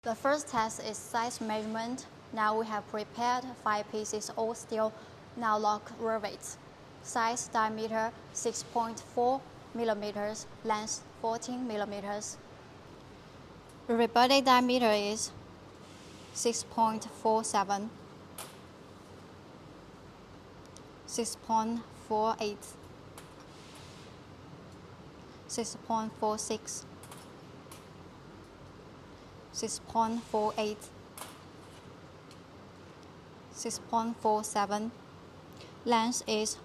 The first test is size measurement. Now we have prepared 5 pieces of steel now-lock rivets. Size diameter 6.4 millimeters, length 14 millimeters. Rivet diameter is 6.47, 6.48, 6.46, 6.48, 6.47. Length is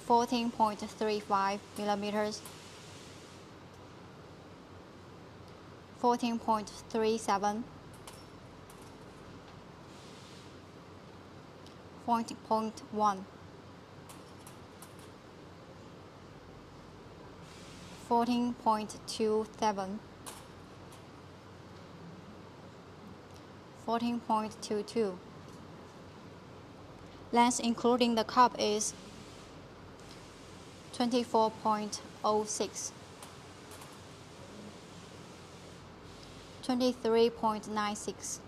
14.35 millimeters, 14.37, 14.1, 14.27, 14.22. Length including the cup is 24.06, 23.96,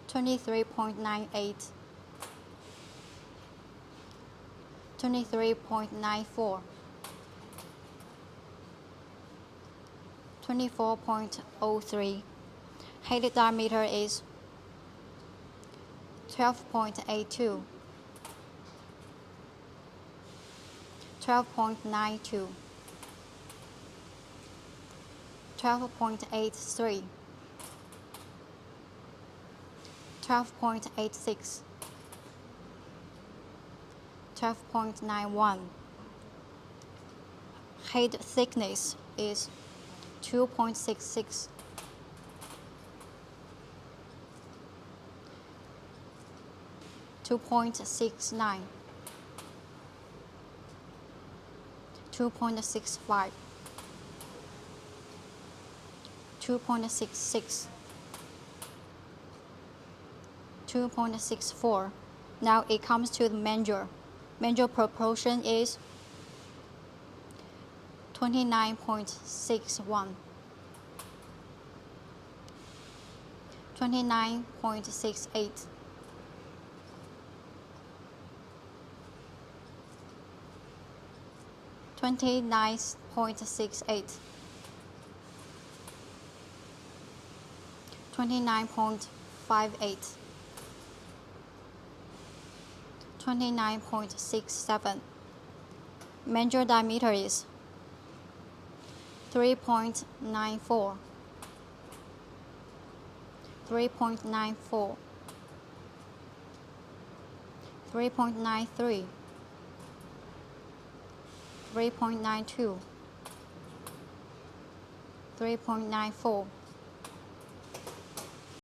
23.98, 23.94, 24.03. Head diameter is 12.82, 12.92, 12.83, 12.86, 12.91. Head thickness is 2.66, 2.69, 2.65, 2.66, 2.64. Now it comes to the mandrel. Mandrel proportion is 29.61, 29.68, 29.68, 29.58, 29.67. Mandrel diameter is 3.94, 3.94, 3.93, 3.92, 3.94,